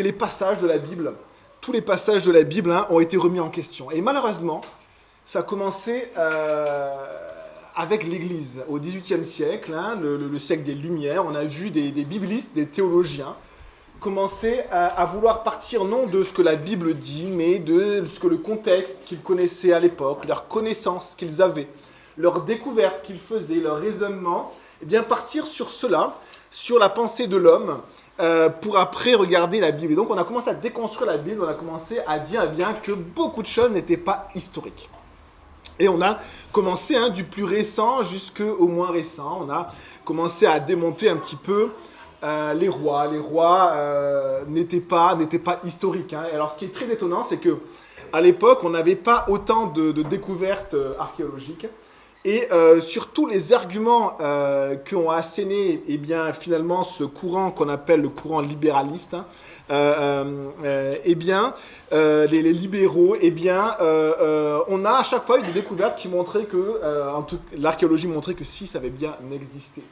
les passages de la Bible, tous les passages de la Bible ont été remis en question. Et malheureusement, ça a commencé avec l'Église au XVIIIe siècle, le siècle des Lumières. On a vu des biblistes, des théologiens commencer à vouloir partir non de ce que la Bible dit, mais de ce que le contexte qu'ils connaissaient à l'époque, leurs connaissances qu'ils avaient, leurs découvertes qu'ils faisaient, leurs raisonnements, et bien partir sur cela, sur la pensée de l'homme, pour après regarder la Bible. Et donc on a commencé à déconstruire la Bible, on a commencé à dire bien que beaucoup de choses n'étaient pas historiques. Et on a commencé du plus récent jusqu'au moins récent, on a commencé à démonter un petit peu les rois n'étaient pas historiques. Et alors, ce qui est très étonnant, c'est que à l'époque, on n'avait pas autant de découvertes archéologiques. Et surtout, les arguments qu'ont asséné, finalement, ce courant qu'on appelle le courant libéraliste, les libéraux, on a à chaque fois eu des découvertes qui montraient que, l'archéologie montrait que si, ça avait bien existé.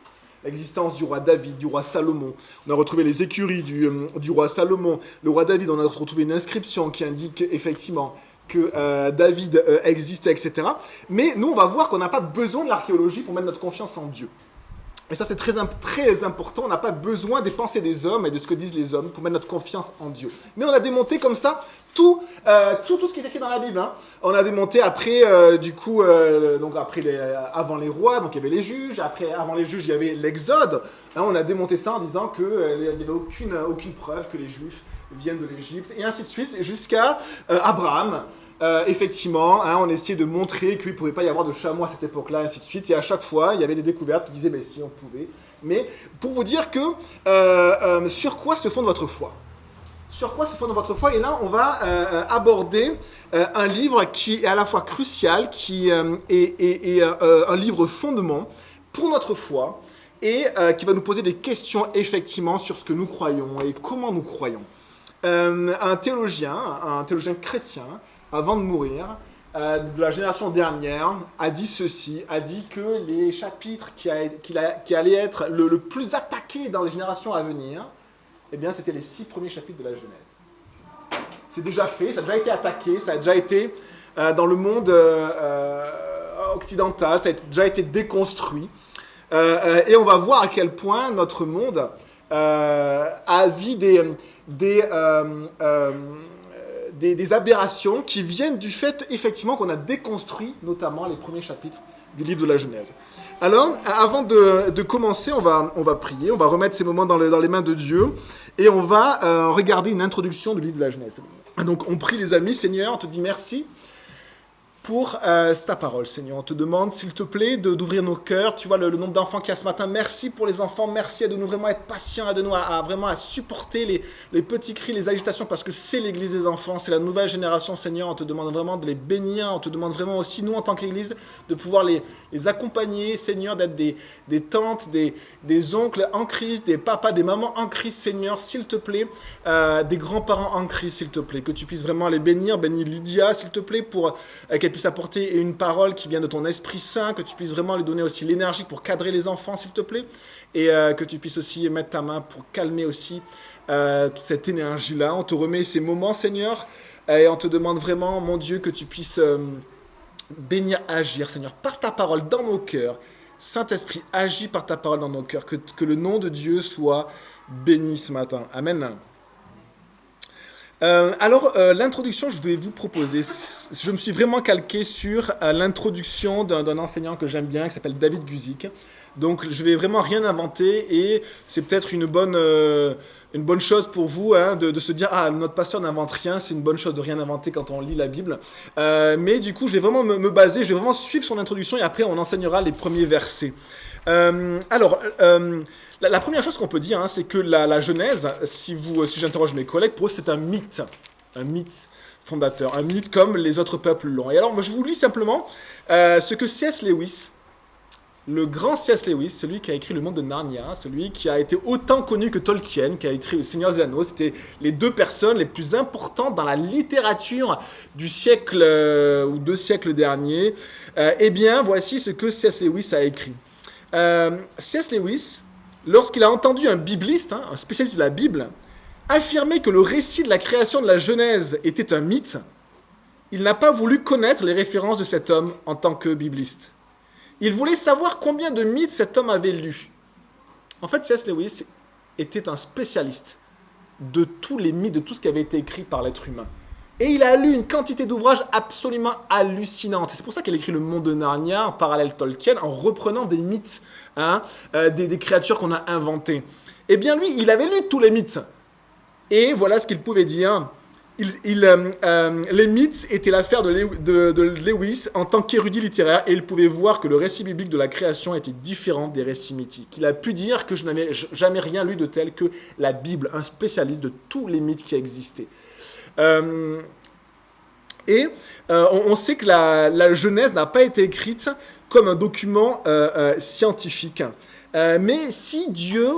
L'existence du roi David, du roi Salomon. On a retrouvé les écuries du roi Salomon. Le roi David, on a retrouvé une inscription qui indique effectivement que David existait, etc. Mais nous, on va voir qu'on n'a pas besoin de l'archéologie pour mettre notre confiance en Dieu. Et ça, c'est très, très important. On n'a pas besoin des pensées des hommes et de ce que disent les hommes pour mettre notre confiance en Dieu. Mais on a démonté comme ça tout ce qui est écrit dans la Bible. On a démonté après, avant les rois, donc il y avait les juges. Après, avant les juges, il y avait l'Exode. On a démonté ça en disant qu'il n'y avait aucune preuve que les Juifs viennent de l'Égypte, et ainsi de suite, jusqu'à Abraham. Effectivement, on essayait de montrer qu'il ne pouvait pas y avoir de chameau à cette époque-là, et ainsi de suite. Et à chaque fois, il y avait des découvertes qui disaient « si, on pouvait ». Mais pour vous dire que sur quoi se fonde votre foi ? Sur quoi se fonde votre foi ? Et là, on va aborder un livre qui est à la fois crucial, qui est un livre fondement pour notre foi, et qui va nous poser des questions effectivement sur ce que nous croyons et comment nous croyons. Un théologien chrétien, avant de mourir, de la génération dernière, a dit ceci, a dit que les chapitres qui allaient être le plus attaqués dans les générations à venir, c'était les 6 premiers chapitres de la Genèse. C'est déjà fait, ça a déjà été attaqué, ça a déjà été dans le monde occidental, ça a déjà été déconstruit. Et on va voir à quel point notre monde a vu des aberrations qui viennent du fait effectivement qu'on a déconstruit notamment les premiers chapitres du livre de la Genèse. Alors, avant de commencer, on va prier, on va remettre ces moments dans les mains de Dieu et on va regarder une introduction du livre de la Genèse. Donc on prie les amis, Seigneur, on te dit merci pour ta parole, Seigneur. On te demande, s'il te plaît, d'ouvrir nos cœurs. Tu vois le nombre d'enfants qu'il y a ce matin. Merci pour les enfants. Merci de nous vraiment être patients, de nous vraiment à supporter les petits cris, les agitations, parce que c'est l'église des enfants, c'est la nouvelle génération, Seigneur. On te demande vraiment de les bénir. On te demande vraiment aussi, nous, en tant qu'église, de pouvoir les accompagner, Seigneur, d'être des tantes, des oncles en Christ, des papas, des mamans en Christ, Seigneur, s'il te plaît, des grands-parents en Christ, s'il te plaît. Que tu puisses vraiment les bénir. Bénis Lydia, s'il te plaît, pour qu'elle puisse apporter une parole qui vient de ton Esprit Saint, que tu puisses vraiment lui donner aussi l'énergie pour cadrer les enfants, s'il te plaît, et que tu puisses aussi mettre ta main pour calmer aussi toute cette énergie-là. On te remet ces moments, Seigneur, et on te demande vraiment, mon Dieu, que tu puisses bénir, agir, Seigneur, par ta parole dans nos cœurs. Saint-Esprit, agis par ta parole dans nos cœurs, que le nom de Dieu soit béni ce matin. Amen. L'introduction, je vais vous proposer, je me suis vraiment calqué sur l'introduction d'un enseignant que j'aime bien, qui s'appelle David Guzik. Donc, je vais vraiment rien inventer et c'est peut-être une bonne chose pour vous de se dire « Ah, notre pasteur n'invente rien, c'est une bonne chose de rien inventer quand on lit la Bible. » Mais du coup, je vais vraiment me baser, je vais vraiment suivre son introduction et après, on enseignera les premiers versets. La première chose qu'on peut dire, c'est que la Genèse, si j'interroge mes collègues, pour eux, c'est un mythe fondateur, un mythe comme les autres peuples l'ont. Et alors, moi, je vous lis simplement ce que C.S. Lewis, le grand C.S. Lewis, celui qui a écrit Le Monde de Narnia, celui qui a été autant connu que Tolkien, qui a écrit Le Seigneur des Anneaux, c'était les 2 personnes les plus importantes dans la littérature du siècle ou 2 siècles derniers. Voici ce que C.S. Lewis a écrit. C.S. Lewis, lorsqu'il a entendu un bibliste, un spécialiste de la Bible, affirmer que le récit de la création de la Genèse était un mythe, il n'a pas voulu connaître les références de cet homme en tant que bibliste. Il voulait savoir combien de mythes cet homme avait lu. En fait, C.S. Lewis était un spécialiste de tous les mythes, de tout ce qui avait été écrit par l'être humain. Et il a lu une quantité d'ouvrages absolument hallucinantes. C'est pour ça qu'il a écrit Le Monde de Narnia, en parallèle Tolkien, en reprenant des mythes, des créatures qu'on a inventées. Eh bien lui, il avait lu tous les mythes. Et voilà ce qu'il pouvait dire. Les mythes étaient l'affaire de Lewis en tant qu'érudit littéraire, et il pouvait voir que le récit biblique de la création était différent des récits mythiques. Il a pu dire que je n'avais jamais rien lu de tel que la Bible, un spécialiste de tous les mythes qui existaient. On sait que la Genèse n'a pas été écrite comme un document scientifique. Mais si Dieu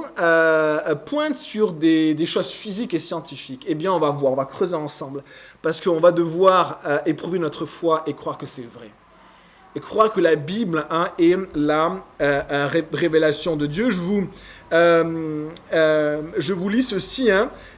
pointe sur des choses physiques et scientifiques, eh bien on va creuser ensemble, parce qu'on va devoir éprouver notre foi et croire que c'est vrai. Et croire que la Bible est la révélation de Dieu. Je vous lis ceci,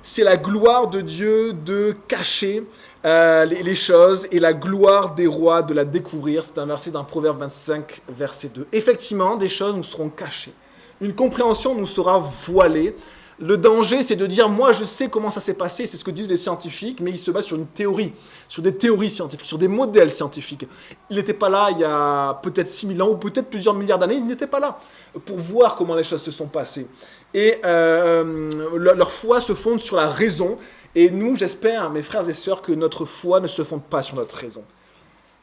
c'est la gloire de Dieu de cacher les choses et la gloire des rois de la découvrir. C'est un verset d'un Proverbe 25, verset 2. Effectivement, des choses nous seront cachées. Une compréhension nous sera voilée. Le danger, c'est de dire, moi je sais comment ça s'est passé, c'est ce que disent les scientifiques, mais ils se basent sur une théorie, sur des théories scientifiques, sur des modèles scientifiques. Il n'était pas là il y a peut-être 6000 ans ou peut-être plusieurs milliards d'années, il n'était pas là pour voir comment les choses se sont passées. Et leur foi se fonde sur la raison, et nous, j'espère, mes frères et sœurs, que notre foi ne se fonde pas sur notre raison.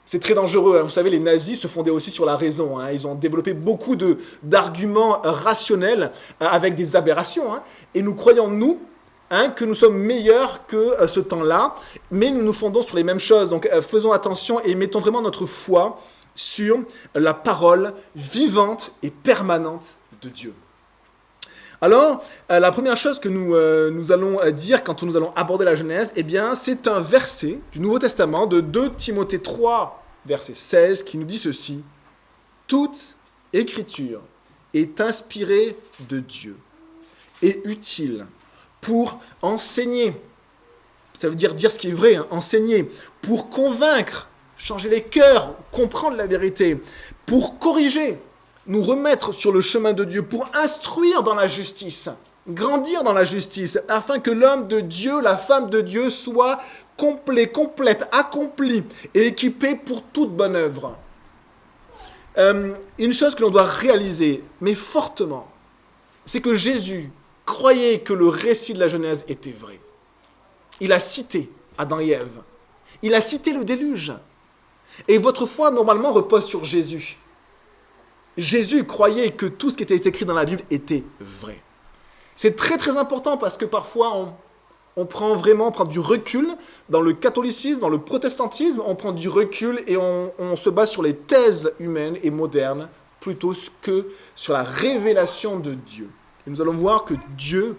C'est très dangereux. Vous savez, les nazis se fondaient aussi sur la raison. Ils ont développé beaucoup d'arguments rationnels avec des aberrations. Et nous croyons, nous, que nous sommes meilleurs que ce temps-là, mais nous nous fondons sur les mêmes choses. Donc faisons attention et mettons vraiment notre foi sur la parole vivante et permanente de Dieu. Alors, la première chose que nous allons dire quand nous allons aborder la Genèse, eh bien, c'est un verset du Nouveau Testament de 2 Timothée 3, verset 16, qui nous dit ceci. « Toute écriture est inspirée de Dieu et utile pour enseigner. » Ça veut dire ce qui est vrai, enseigner, pour convaincre, changer les cœurs, comprendre la vérité, pour corriger, nous remettre sur le chemin de Dieu, pour instruire dans la justice, grandir dans la justice, afin que l'homme de Dieu, la femme de Dieu soit complet, complète, accompli et équipé pour toute bonne œuvre. Une chose que l'on doit réaliser, mais fortement, c'est que Jésus croyait que le récit de la Genèse était vrai. Il a cité Adam et Ève. Il a cité le déluge. Et votre foi, normalement, repose sur Jésus. Jésus croyait que tout ce qui était écrit dans la Bible était vrai. C'est très très important parce que parfois on prend du recul dans le catholicisme, dans le protestantisme, on prend du recul et on se base sur les thèses humaines et modernes plutôt que sur la révélation de Dieu. Et nous allons voir que Dieu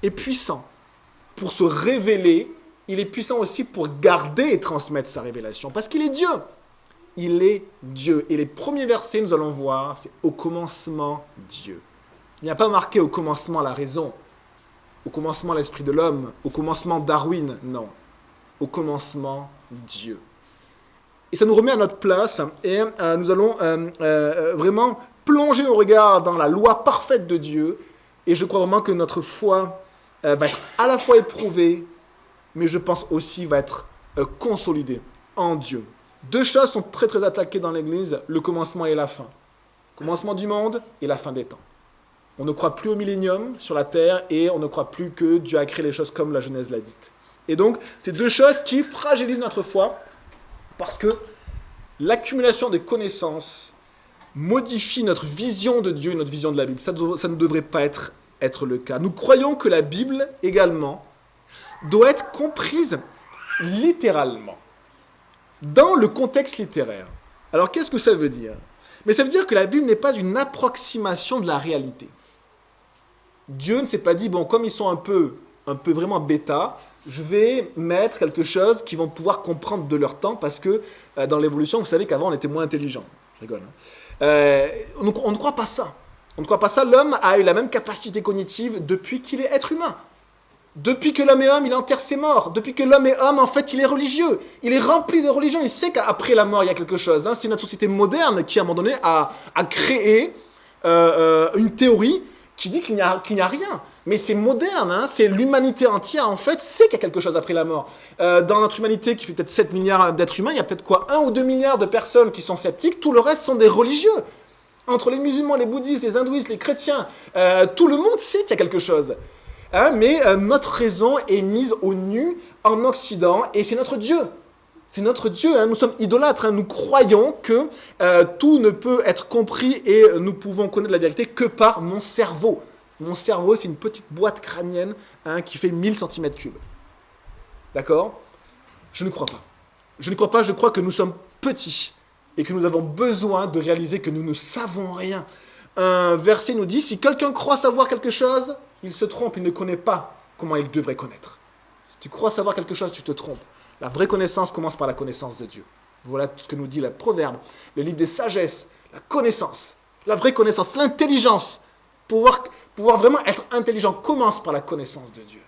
est puissant pour se révéler, il est puissant aussi pour garder et transmettre sa révélation parce qu'il est Dieu. Il est Dieu. Et les premiers versets, nous allons voir, c'est au commencement Dieu. Il n'y a pas marqué au commencement la raison, au commencement l'esprit de l'homme, au commencement Darwin, non. Au commencement Dieu. Et ça nous remet à notre place et nous allons vraiment plonger nos regards dans la loi parfaite de Dieu. Et je crois vraiment que notre foi va être à la fois éprouvée, mais je pense aussi va être consolidée en Dieu. Deux choses sont très très attaquées dans l'Église, le commencement et la fin. Le commencement du monde et la fin des temps. On ne croit plus au millénium sur la terre et on ne croit plus que Dieu a créé les choses comme la Genèse l'a dit. Et donc, c'est deux choses qui fragilisent notre foi parce que l'accumulation des connaissances modifie notre vision de Dieu et notre vision de la Bible. Ça ne devrait pas être le cas. Nous croyons que la Bible également doit être comprise littéralement. Dans le contexte littéraire. Alors, qu'est-ce que ça veut dire ? Mais ça veut dire que la Bible n'est pas une approximation de la réalité. Dieu ne s'est pas dit, bon, comme ils sont un peu vraiment bêta, je vais mettre quelque chose qu'ils vont pouvoir comprendre de leur temps, parce que dans l'évolution, vous savez qu'avant, on était moins intelligent. Je rigole. On ne croit pas ça. On ne croit pas ça. L'homme a eu la même capacité cognitive depuis qu'il est être humain. Depuis que l'homme est homme, il enterre ses morts. Depuis que l'homme est homme, en fait, il est religieux. Il est rempli de religion. Il sait qu'après la mort, il y a quelque chose. C'est notre société moderne qui, à un moment donné, a créé une théorie qui dit qu'il n'y a rien. Mais c'est moderne. C'est l'humanité entière, en fait, sait qu'il y a quelque chose après la mort. Dans notre humanité, qui fait peut-être 7 milliards d'êtres humains, il y a peut-être 1 ou 2 milliards de personnes qui sont sceptiques. Tout le reste sont des religieux. Entre les musulmans, les bouddhistes, les hindouistes, les chrétiens, tout le monde sait qu'il y a quelque chose. Mais notre raison est mise au nu en Occident et c'est notre Dieu. C'est notre Dieu. Nous sommes idolâtres. Nous croyons que tout ne peut être compris et nous pouvons connaître la vérité que par mon cerveau. Mon cerveau, c'est une petite boîte crânienne qui fait 1000 cm3. D'accord ? Je ne crois pas. Je ne crois pas. Je crois que nous sommes petits et que nous avons besoin de réaliser que nous ne savons rien. Un verset nous dit, si quelqu'un croit savoir quelque chose, il se trompe, il ne connaît pas comment il devrait connaître. Si tu crois savoir quelque chose, tu te trompes. La vraie connaissance commence par la connaissance de Dieu. Voilà tout ce que nous dit le Proverbe, le livre des sagesses, la connaissance, la vraie connaissance, l'intelligence. Pouvoir vraiment être intelligent commence par la connaissance de Dieu.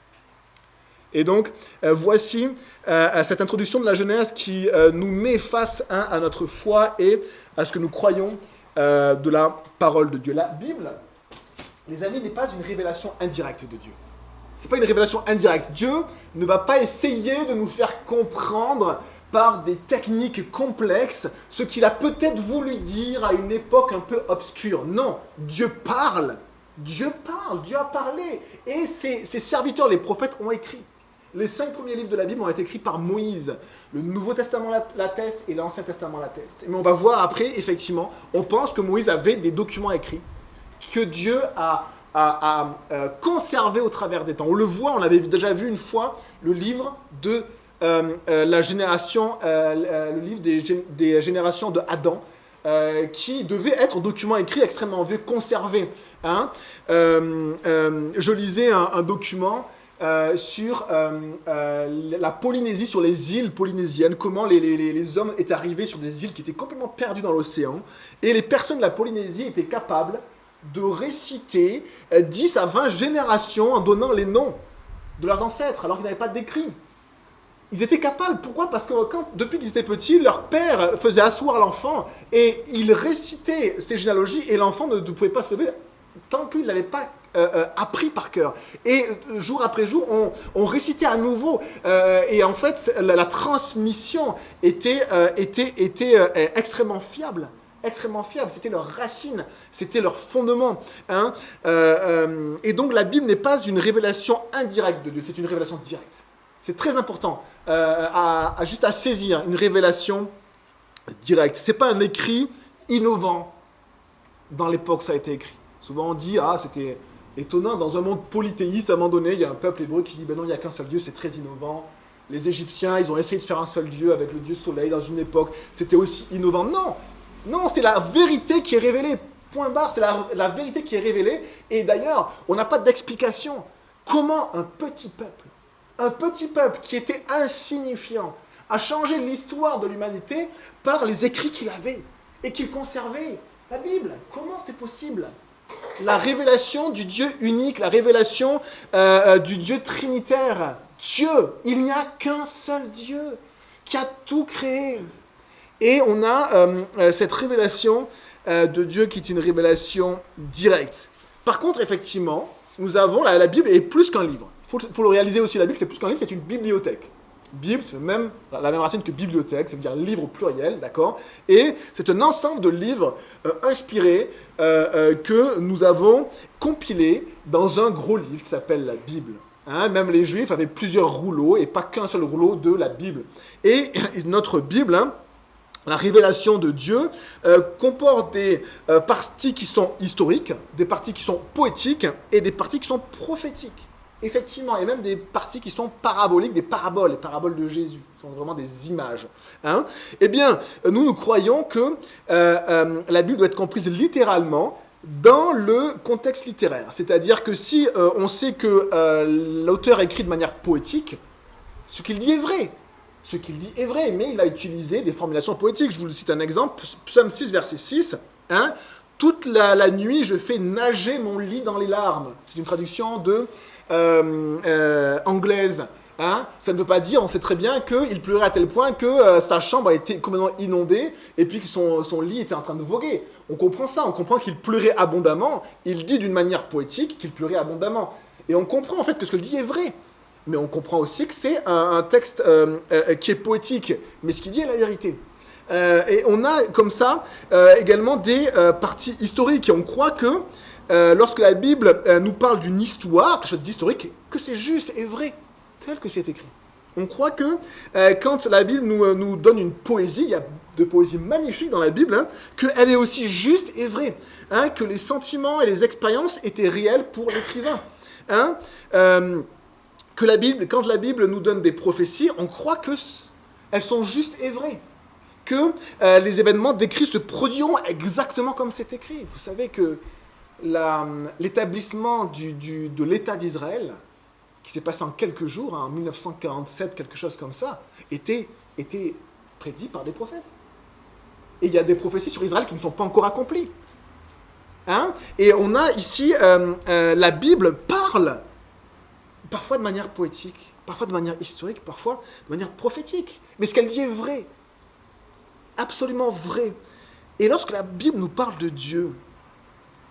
Et donc, voici cette introduction de la Genèse qui nous met face à notre foi et à ce que nous croyons de la parole de Dieu. La Bible, les amis, n'est pas une révélation indirecte de Dieu. Ce n'est pas une révélation indirecte. Dieu ne va pas essayer de nous faire comprendre par des techniques complexes ce qu'il a peut-être voulu dire à une époque un peu obscure. Non, Dieu parle. Dieu parle, Dieu a parlé. Et ses serviteurs, les prophètes, ont écrit. Les 5 premiers livres de la Bible ont été écrits par Moïse. Le Nouveau Testament l'atteste et l'Ancien Testament l'atteste. Mais on va voir après, effectivement, on pense que Moïse avait des documents écrits que Dieu a conservés au travers des temps. On le voit, on avait déjà vu une fois le livre de la génération, le livre des générations de Adam, qui devait être un document écrit extrêmement vieux, conservé. Je lisais un document sur la Polynésie, sur les îles polynésiennes, comment les hommes étaient arrivés sur des îles qui étaient complètement perdues dans l'océan, et les personnes de la Polynésie étaient capables de réciter 10 à 20 générations en donnant les noms de leurs ancêtres, alors qu'ils n'avaient pas d'écrit. Ils étaient capables. Pourquoi ? Parce que depuis qu'ils étaient petits, leur père faisait asseoir l'enfant et il récitait ces généalogies et l'enfant ne pouvait pas se lever tant qu'il ne l'avait pas appris par cœur. Et jour après jour, on récitait à nouveau. Et en fait, la transmission était extrêmement fiable. Extrêmement fiable, c'était leur racine, c'était leur fondement. Et donc la Bible n'est pas une révélation indirecte de Dieu, c'est une révélation directe. C'est très important juste à saisir, une révélation directe. Ce n'est pas un écrit innovant dans l'époque où ça a été écrit. Souvent on dit, c'était étonnant, dans un monde polythéiste, à un moment donné, il y a un peuple hébreu qui dit, ben non, il n'y a qu'un seul Dieu, c'est très innovant. Les Égyptiens, ils ont essayé de faire un seul Dieu avec le Dieu soleil dans une époque, c'était aussi innovant. Non, c'est la vérité qui est révélée, point barre, c'est la vérité qui est révélée. Et d'ailleurs, on n'a pas d'explication. Comment un petit peuple qui était insignifiant, a changé l'histoire de l'humanité par les écrits qu'il avait et qu'il conservait. La Bible, comment c'est possible ? La révélation du Dieu unique, la révélation du Dieu trinitaire. Dieu, il n'y a qu'un seul Dieu qui a tout créé. Et on a cette révélation de Dieu qui est une révélation directe. Par contre, effectivement, nous avons, la Bible est plus qu'un livre. Il faut le réaliser aussi, la Bible, c'est plus qu'un livre, c'est une bibliothèque. Bible, c'est la même racine que bibliothèque, ça veut dire livre au pluriel, d'accord ? Et c'est un ensemble de livres inspirés que nous avons compilés dans un gros livre qui s'appelle la Bible. Même les Juifs avaient plusieurs rouleaux et pas qu'un seul rouleau de la Bible. Et notre Bible, la révélation de Dieu comporte des parties qui sont historiques, des parties qui sont poétiques et des parties qui sont prophétiques. Effectivement, et même des parties qui sont paraboliques, des paraboles, les paraboles de Jésus, sont vraiment des images. Eh bien, nous croyons que la Bible doit être comprise littéralement dans le contexte littéraire. C'est-à-dire que si on sait que l'auteur écrit de manière poétique, ce qu'il dit est vrai. Ce qu'il dit est vrai, mais il a utilisé des formulations poétiques. Je vous cite un exemple, Psaume 6, verset 6. Toute la nuit, je fais nager mon lit dans les larmes. C'est une traduction de anglaise, hein, ça ne veut pas dire, on sait très bien qu'il pleurait à tel point que sa chambre a été complètement inondée et puis que son lit était en train de voguer. On comprend ça, on comprend qu'il pleurait abondamment. Il dit d'une manière poétique qu'il pleurait abondamment. Et on comprend en fait que ce qu'il dit est vrai. Mais on comprend aussi que c'est un texte qui est poétique, mais ce qu'il dit est la vérité. Et on a comme ça également des parties historiques. Et on croit que lorsque la Bible nous parle d'une histoire, quelque chose d'historique, que c'est juste et vrai, tel que c'est écrit. On croit que quand la Bible nous donne une poésie, il y a de poésie magnifique dans la Bible, hein, qu'elle est aussi juste et vraie, hein, que les sentiments et les expériences étaient réels pour l'écrivain. Hein, que la Bible, quand la Bible nous donne des prophéties, on croit qu'elles sont justes et vraies. Que les événements décrits se produiront exactement comme c'est écrit. Vous savez que l'établissement de l'État d'Israël, qui s'est passé en quelques jours, hein, en 1947, quelque chose comme ça, était prédit par des prophètes. Et il y a des prophéties sur Israël qui ne sont pas encore accomplies. Hein? Et on a ici, la Bible parle, parfois de manière poétique, parfois de manière historique, parfois de manière prophétique. Mais ce qu'elle dit est vrai. Absolument vrai. Et lorsque la Bible nous parle de Dieu,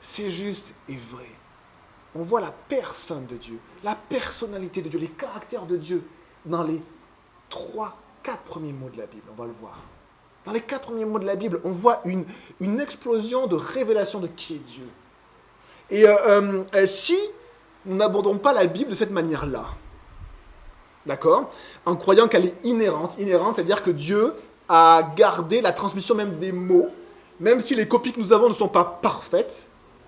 c'est juste et vrai. On voit la personne de Dieu, la personnalité de Dieu, les caractères de Dieu dans les 3-4 premiers mots de la Bible. On va le voir. Dans les 4 premiers mots de la Bible, on voit une explosion de révélation de qui est Dieu. Et si nous n'abordons pas la Bible de cette manière-là, d'accord, en croyant qu'elle est inhérente, c'est-à-dire que Dieu a gardé la transmission même des mots, même si les copies que nous avons ne sont pas parfaites,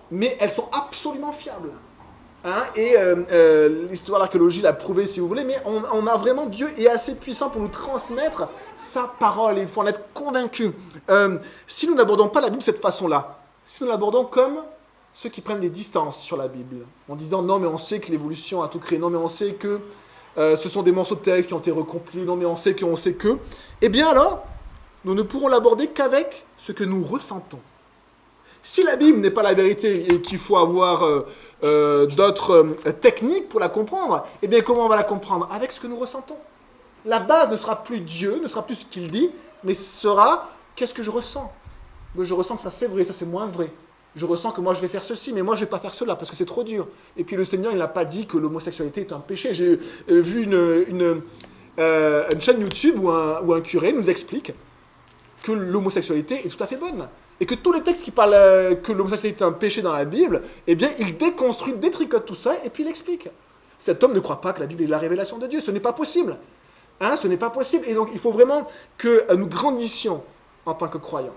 mais elles sont absolument fiables. Hein, et l'histoire de l'archéologie l'a prouvé si vous voulez, mais on a vraiment, Dieu est assez puissant pour nous transmettre sa parole, et il faut en être convaincu. Si nous n'abordons pas la Bible de cette façon-là, si nous l'abordons comme ceux qui prennent des distances sur la Bible, en disant non mais on sait que l'évolution a tout créé, non mais on sait que ce sont des morceaux de texte qui ont été recompilés, non mais on sait que, eh bien alors, nous ne pourrons l'aborder qu'avec ce que nous ressentons. Si la Bible n'est pas la vérité et qu'il faut avoir d'autres techniques pour la comprendre, eh bien comment on va la comprendre? Avec ce que nous ressentons. La base ne sera plus Dieu, ne sera plus ce qu'il dit, mais sera qu'est-ce que je ressens. Je ressens que ça c'est vrai, ça c'est moins vrai. Je ressens que moi je vais faire ceci, mais moi je ne vais pas faire cela parce que c'est trop dur. Et puis le Seigneur il n'a pas dit que l'homosexualité est un péché. J'ai vu une chaîne YouTube où un curé nous explique que l'homosexualité est tout à fait bonne. Et que tous les textes qui parlent que l'homosexualité est un péché dans la Bible, eh bien, il déconstruit, détricote tout ça, et puis il explique. Cet homme ne croit pas que la Bible est la révélation de Dieu. Ce n'est pas possible. Hein, ce n'est pas possible. Et donc, il faut vraiment que nous grandissions en tant que croyants.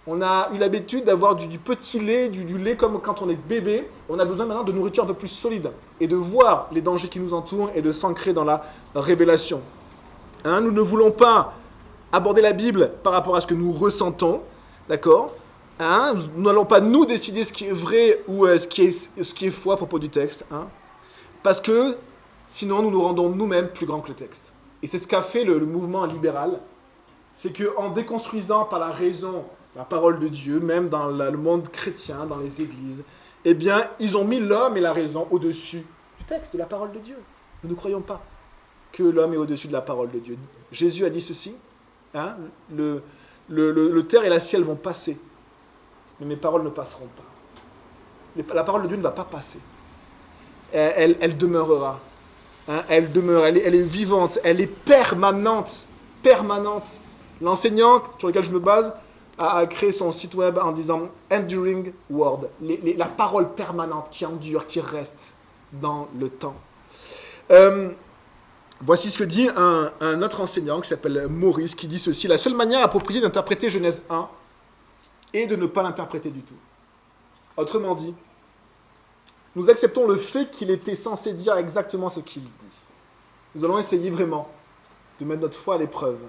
On a eu l'habitude d'avoir du petit lait, du lait comme quand on est bébé. On a besoin maintenant de nourriture un peu plus solide. Et de voir les dangers qui nous entourent et de s'ancrer dans la révélation. Hein, nous ne voulons pas aborder la Bible par rapport à ce que nous ressentons. D'accord ? Hein, nous n'allons pas nous décider ce qui est vrai ou ce qui est faux à propos du texte, hein, parce que sinon nous nous rendons nous-mêmes plus grands que le texte. Et c'est ce qu'a fait le mouvement libéral, c'est qu'en déconstruisant par la raison la parole de Dieu, même dans le monde chrétien, dans les églises, eh bien ils ont mis l'homme et la raison au-dessus du texte, de la parole de Dieu. Nous ne croyons pas que l'homme est au-dessus de la parole de Dieu. Jésus a dit ceci, hein, le terre et la ciel vont passer, mais mes paroles ne passeront pas. La parole de Dieu ne va pas passer. Elle demeurera. Hein, elle demeure, elle est vivante, elle est permanente. Permanente. L'enseignant sur lequel je me base a créé son site web en disant « Enduring Word », la parole permanente qui endure, qui reste dans le temps. Voici ce que dit un autre enseignant qui s'appelle Maurice, qui dit ceci: « La seule manière appropriée d'interpréter Genèse 1 et de ne pas l'interpréter du tout. » Autrement dit, nous acceptons le fait qu'il était censé dire exactement ce qu'il dit. Nous allons essayer vraiment de mettre notre foi à l'épreuve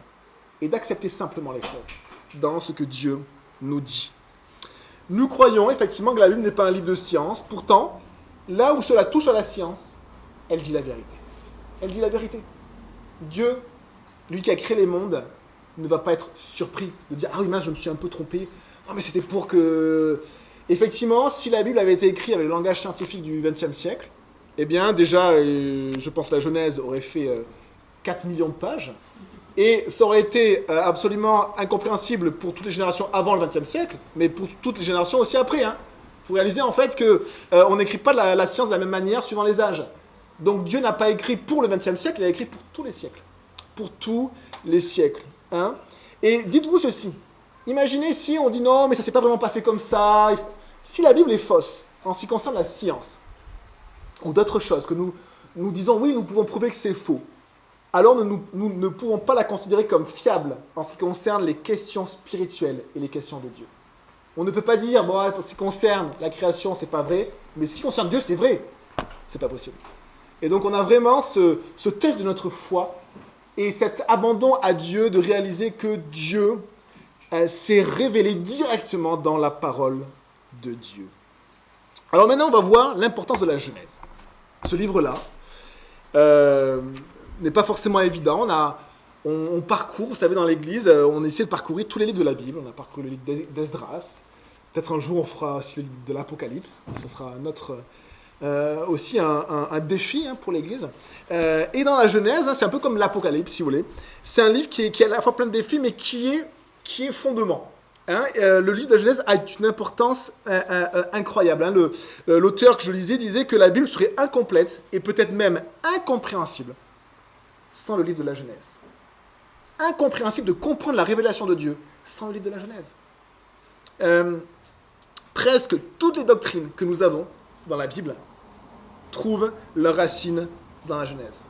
et d'accepter simplement les choses dans ce que Dieu nous dit. Nous croyons effectivement que la Bible n'est pas un livre de science. Pourtant, là où cela touche à la science, elle dit la vérité. Elle dit la vérité. Dieu, lui qui a créé les mondes, ne va pas être surpris de dire « Ah oui, mince, je me suis un peu trompé. Non, mais c'était pour que... » Effectivement, si la Bible avait été écrite avec le langage scientifique du XXe siècle, eh bien déjà, je pense que la Genèse aurait fait 4 millions de pages. Et ça aurait été absolument incompréhensible pour toutes les générations avant le XXe siècle, mais pour toutes les générations aussi après. Il faut réaliser en fait qu'on n'écrit pas la science de la même manière suivant les âges. Donc Dieu n'a pas écrit pour le XXe siècle, il a écrit pour tous les siècles. Pour tous les siècles. Et dites-vous ceci. Imaginez si on dit non, mais ça ne s'est pas vraiment passé comme ça. Si la Bible est fausse en ce qui concerne la science, ou d'autres choses, que nous disons oui, nous pouvons prouver que c'est faux, alors nous ne pouvons pas la considérer comme fiable en ce qui concerne les questions spirituelles et les questions de Dieu. On ne peut pas dire, bon, en ce qui concerne la création, c'est pas vrai, mais ce qui concerne Dieu, c'est vrai. C'est pas possible. Et donc on a vraiment ce test de notre foi et cet abandon à Dieu de réaliser que Dieu s'est révélé directement dans la parole de Dieu. Alors maintenant, on va voir l'importance de la Genèse. Ce livre-là n'est pas forcément évident. On parcourt, vous savez, dans l'Église, on essaie de parcourir tous les livres de la Bible. On a parcouru le livre d'Esdras. Peut-être un jour, on fera aussi le livre de l'Apocalypse. Ce sera aussi un défi pour l'Église. Et dans la Genèse, c'est un peu comme l'Apocalypse, si vous voulez. C'est un livre qui est à la fois plein de défis, mais qui est fondement. Le livre de la Genèse a une importance incroyable. L'auteur que je lisais disait que la Bible serait incomplète et peut-être même incompréhensible sans le livre de la Genèse. Incompréhensible de comprendre la révélation de Dieu sans le livre de la Genèse. Presque toutes les doctrines que nous avons dans la Bible trouvent leurs racines dans la Genèse.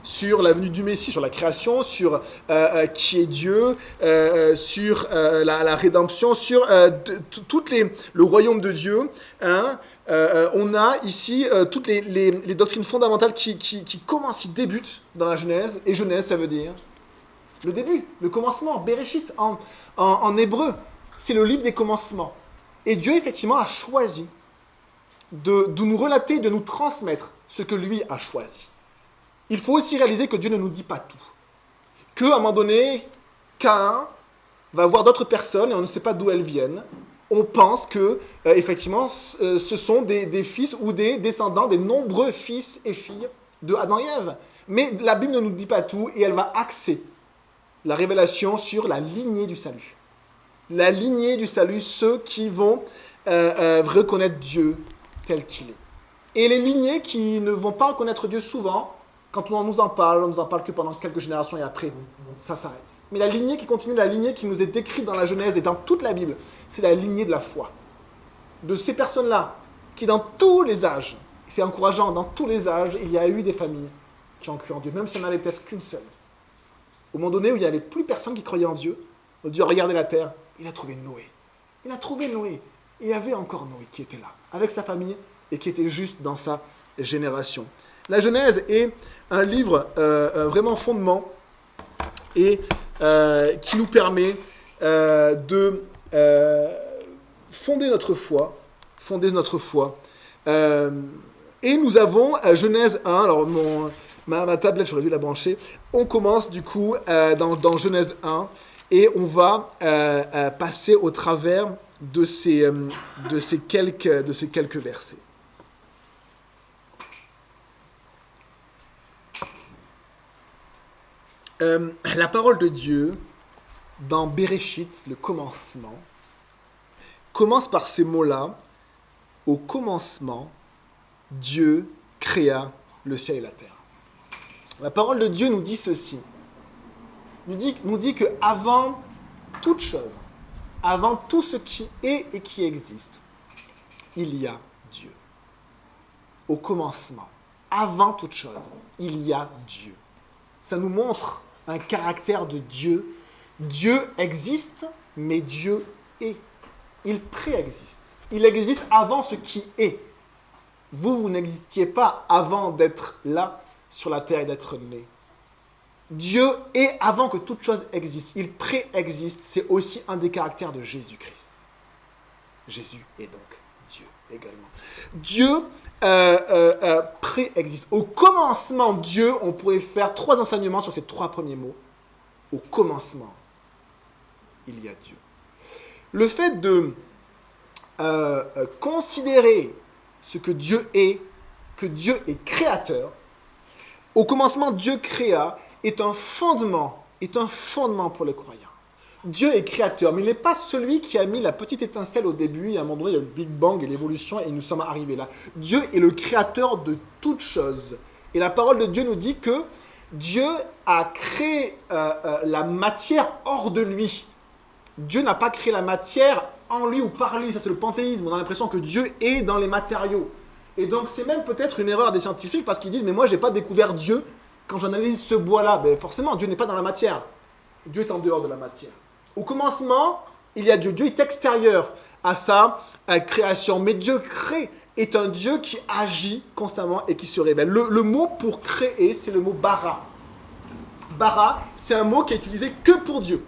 Sur la venue du Messie, sur la création, sur qui est Dieu, sur la rédemption, sur le royaume de Dieu. On a ici toutes les doctrines fondamentales qui commencent, qui débutent dans la Genèse. Et Genèse, ça veut dire le début, le commencement. Bereshit en hébreu, c'est le livre des commencements. Et Dieu, effectivement, a choisi de nous relater, de nous transmettre ce que lui a choisi. Il faut aussi réaliser que Dieu ne nous dit pas tout. Qu'à un moment donné, Caïn va voir d'autres personnes et on ne sait pas d'où elles viennent. On pense que, effectivement, ce sont des fils ou des descendants, des nombreux fils et filles de Adam et Ève. Mais la Bible ne nous dit pas tout et elle va axer la révélation sur la lignée du salut. La lignée du salut, ceux qui vont reconnaître Dieu tel qu'il est. Et les lignées qui ne vont pas reconnaître Dieu souvent, quand on nous en parle, on ne nous en parle que pendant quelques générations et après, ça s'arrête. Mais la lignée qui continue, la lignée qui nous est décrite dans la Genèse et dans toute la Bible, c'est la lignée de la foi. De ces personnes-là, qui dans tous les âges, c'est encourageant, dans tous les âges, il y a eu des familles qui ont cru en Dieu, même si on n'avait peut-être qu'une seule. Au moment donné où il n'y avait plus personne qui croyait en Dieu, Dieu a regardé la terre, il a trouvé Noé. Il a trouvé Noé. Et il y avait encore Noé qui était là, avec sa famille, et qui était juste dans sa génération. La Genèse est un livre vraiment fondement et qui nous permet de fonder notre foi. Et nous avons Genèse 1, alors ma tablette, j'aurais dû la brancher. On commence du coup dans Genèse 1 et on va passer au travers de ces quelques versets. La parole de Dieu, dans Bereshit, le commencement, commence par ces mots-là. Au commencement, Dieu créa le ciel et la terre. La parole de Dieu nous dit ceci. Nous dit qu'avant toute chose, avant tout ce qui est et qui existe, il y a Dieu. Au commencement, avant toute chose, il y a Dieu. Ça nous montre un caractère de Dieu. Dieu existe, mais Dieu est. Il préexiste. Il existe avant ce qui est. Vous n'existiez pas avant d'être là, sur la terre et d'être né. Dieu est avant que toute chose existe. Il préexiste. C'est aussi un des caractères de Jésus-Christ. Jésus est donc Dieu également. Dieu préexiste. Au commencement, Dieu, on pourrait faire 3 enseignements sur ces 3 premiers mots. Au commencement, il y a Dieu. Le fait de considérer ce que Dieu est que Dieu est créateur, au commencement Dieu créa, est un fondement pour les croyants. Dieu est créateur, mais il n'est pas celui qui a mis la petite étincelle au début, et à un moment donné, il y a le Big Bang et l'évolution, et nous sommes arrivés là. Dieu est le créateur de toutes choses. Et la parole de Dieu nous dit que Dieu a créé la matière hors de lui. Dieu n'a pas créé la matière en lui ou par lui, ça c'est le panthéisme. On a l'impression que Dieu est dans les matériaux. Et donc c'est même peut-être une erreur des scientifiques parce qu'ils disent « mais moi j'ai pas découvert Dieu quand j'analyse ce bois-là ». Ben forcément, Dieu n'est pas dans la matière. Dieu est en dehors de la matière. Au commencement, il y a Dieu. Dieu est extérieur à sa création. Mais Dieu crée, est un Dieu qui agit constamment et qui se révèle. Le mot pour créer, c'est le mot bara. Bara, c'est un mot qui est utilisé que pour Dieu.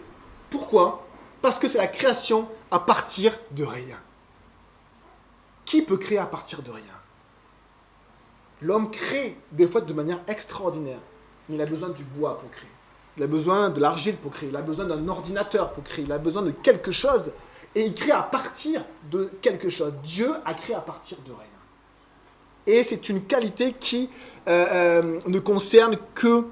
Pourquoi ? Parce que c'est la création à partir de rien. Qui peut créer à partir de rien ? L'homme crée des fois de manière extraordinaire, mais il a besoin du bois pour créer. Il a besoin de l'argile pour créer, il a besoin d'un ordinateur pour créer, il a besoin de quelque chose, et il crée à partir de quelque chose. Dieu a créé à partir de rien. Et c'est une qualité qui ne concerne que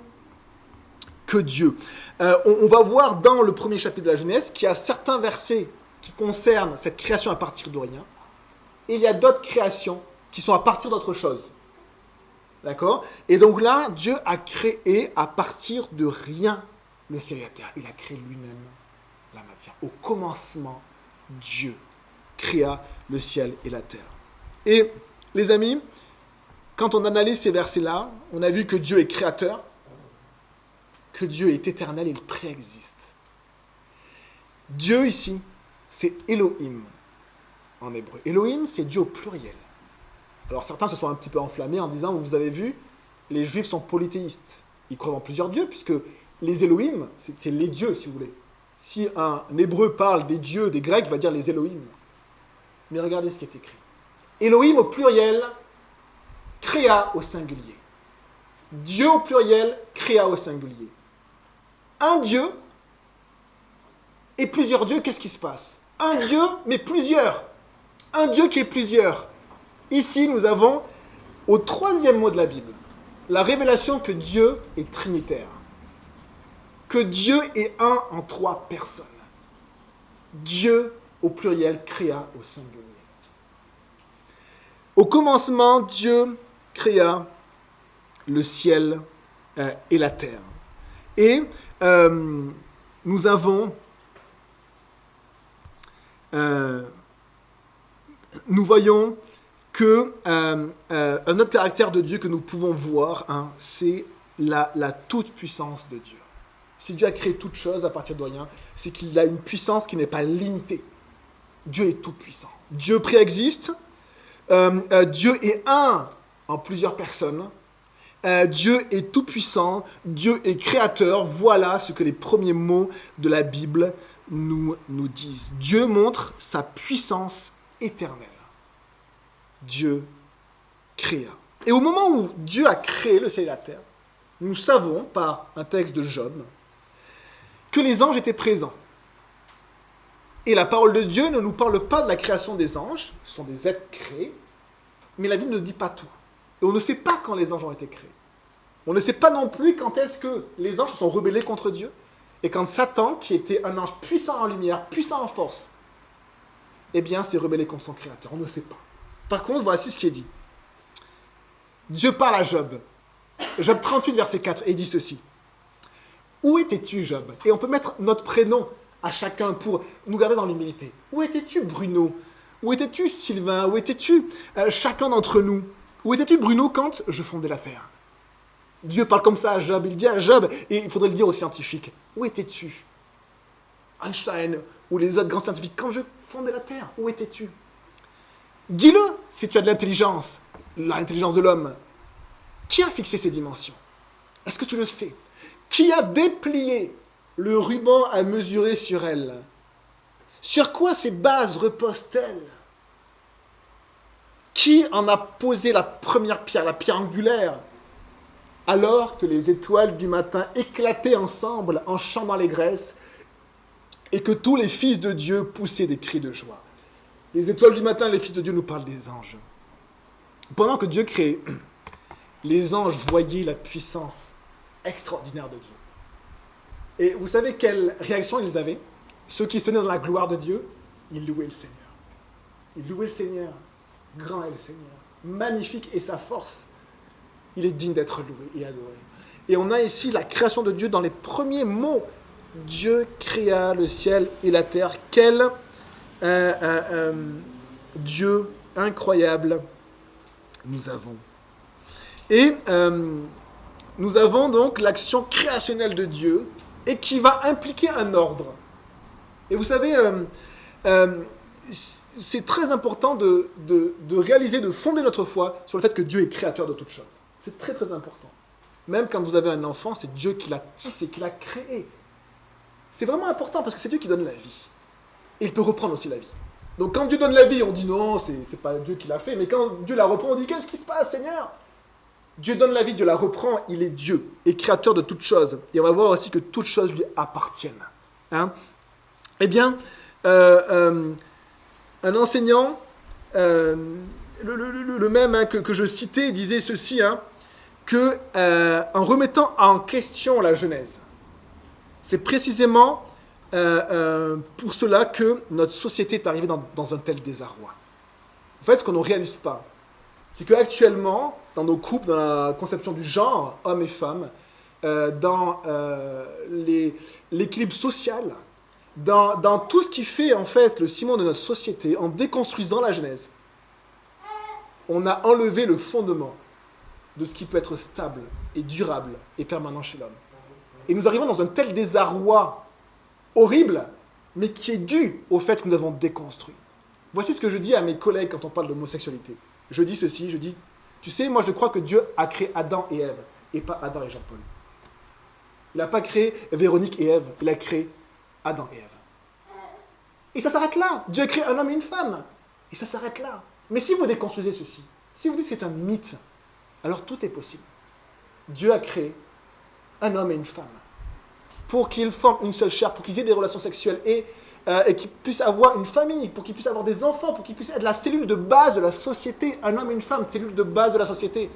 Dieu. On va voir dans le premier chapitre de la Genèse qu'il y a certains versets qui concernent cette création à partir de rien, et il y a d'autres créations qui sont à partir d'autre chose. D'accord ? Et donc là, Dieu a créé à partir de rien le ciel et la terre. Il a créé lui-même la matière. Au commencement, Dieu créa le ciel et la terre. Et les amis, quand on analyse ces versets-là, on a vu que Dieu est créateur, que Dieu est éternel, il préexiste. Dieu ici, c'est Elohim en hébreu. Elohim, c'est Dieu au pluriel. Alors certains se sont un petit peu enflammés en disant, vous avez vu, les juifs sont polythéistes. Ils croient en plusieurs dieux, puisque les Elohim, c'est les dieux, si vous voulez. Si un hébreu parle des dieux des Grecs, il va dire les Elohim. Mais regardez ce qui est écrit. Elohim au pluriel, créa au singulier. Dieu au pluriel, créa au singulier. Un Dieu et plusieurs dieux, qu'est-ce qui se passe ? Un Dieu, mais plusieurs. Un Dieu qui est plusieurs. Ici, nous avons, au troisième mot de la Bible, la révélation que Dieu est trinitaire. Que Dieu est un en trois personnes. Dieu, au pluriel, créa au singulier. Au commencement, Dieu créa le ciel et la terre. Et nous avons... nous voyons que un autre caractère de Dieu que nous pouvons voir, c'est la toute-puissance de Dieu. Si Dieu a créé toute chose à partir de rien, c'est qu'il a une puissance qui n'est pas limitée. Dieu est tout-puissant. Dieu préexiste. Dieu est un en plusieurs personnes. Dieu est tout-puissant. Dieu est créateur. Voilà ce que les premiers mots de la Bible nous disent. Dieu montre sa puissance éternelle. Dieu créa. Et au moment où Dieu a créé le ciel et la terre, nous savons par un texte de Job que les anges étaient présents. Et la parole de Dieu ne nous parle pas de la création des anges, ce sont des êtres créés, mais la Bible ne dit pas tout. Et on ne sait pas quand les anges ont été créés. On ne sait pas non plus quand est-ce que les anges se sont rebellés contre Dieu, et quand Satan, qui était un ange puissant en lumière, puissant en force, eh bien, s'est rebellé contre son créateur. On ne sait pas. Par contre, voici ce qui est dit. Dieu parle à Job. Job 38, verset 4, et dit ceci. Où étais-tu, Job ? Et on peut mettre notre prénom à chacun pour nous garder dans l'humilité. Où étais-tu, Bruno ? Où étais-tu, Sylvain ? Où étais-tu, chacun d'entre nous ? Où étais-tu, Bruno, quand je fondais la terre ? Dieu parle comme ça à Job. Il dit à Job, et il faudrait le dire aux scientifiques, où étais-tu ? Einstein ou les autres grands scientifiques, quand je fondais la terre, où étais-tu ? Dis-le si tu as de l'intelligence de l'homme. Qui a fixé ces dimensions ? Est-ce que tu le sais ? Qui a déplié le ruban à mesurer sur elle ? Sur quoi ces bases reposent-elles ? Qui en a posé la première pierre, la pierre angulaire ? Alors que les étoiles du matin éclataient ensemble en chant dans l'allégresse et que tous les fils de Dieu poussaient des cris de joie. Les étoiles du matin, les fils de Dieu nous parlent des anges. Pendant que Dieu créait, les anges voyaient la puissance extraordinaire de Dieu. Et vous savez quelle réaction ils avaient? Ceux qui se tenaient dans la gloire de Dieu, ils louaient le Seigneur. Ils louaient le Seigneur. Grand est le Seigneur. Magnifique est sa force. Il est digne d'être loué et adoré. Et on a ici la création de Dieu dans les premiers mots. Dieu créa le ciel et la terre. Quel Dieu incroyable nous avons. Et nous avons donc l'action créationnelle de Dieu et qui va impliquer un ordre. Et vous savez, c'est très important de réaliser, de fonder notre foi sur le fait que Dieu est créateur de toutes choses. C'est très très important. Même quand vous avez un enfant, c'est Dieu qui l'a tissé, qui l'a créé. C'est vraiment important parce que c'est Dieu qui donne la vie. Et il peut reprendre aussi la vie. Donc quand Dieu donne la vie, on dit non, c'est pas Dieu qui l'a fait. Mais quand Dieu la reprend, on dit qu'est-ce qui se passe, Seigneur? Dieu donne la vie, Dieu la reprend, il est Dieu et créateur de toutes choses. Et on va voir aussi que toutes choses lui appartiennent. Hein? Eh bien, un enseignant, le même hein, que je citais, disait ceci, hein, que en remettant en question la Genèse, c'est précisément pour cela que notre société est arrivée dans un tel désarroi. En fait, ce qu'on ne réalise pas, c'est qu'actuellement, dans nos couples, dans la conception du genre, hommes et femmes, dans l'équilibre social, dans tout ce qui fait en fait le ciment de notre société, en déconstruisant la Genèse, on a enlevé le fondement de ce qui peut être stable et durable et permanent chez l'homme. Et nous arrivons dans un tel désarroi horrible, mais qui est dû au fait que nous avons déconstruit. Voici ce que je dis à mes collègues quand on parle d'homosexualité. Je dis ceci, je dis, tu sais, moi je crois que Dieu a créé Adam et Ève, et pas Adam et Jean-Paul. Il n'a pas créé Véronique et Ève, il a créé Adam et Ève. Et ça s'arrête là. Dieu a créé un homme et une femme. Et ça s'arrête là. Mais si vous déconstruisez ceci, si vous dites que c'est un mythe, alors tout est possible. Dieu a créé un homme et une femme pour qu'ils forment une seule chair, pour qu'ils aient des relations sexuelles et qu'ils puissent avoir une famille, pour qu'ils puissent avoir des enfants, pour qu'ils puissent être la cellule de base de la société. Un homme et une femme, cellule de base de la société.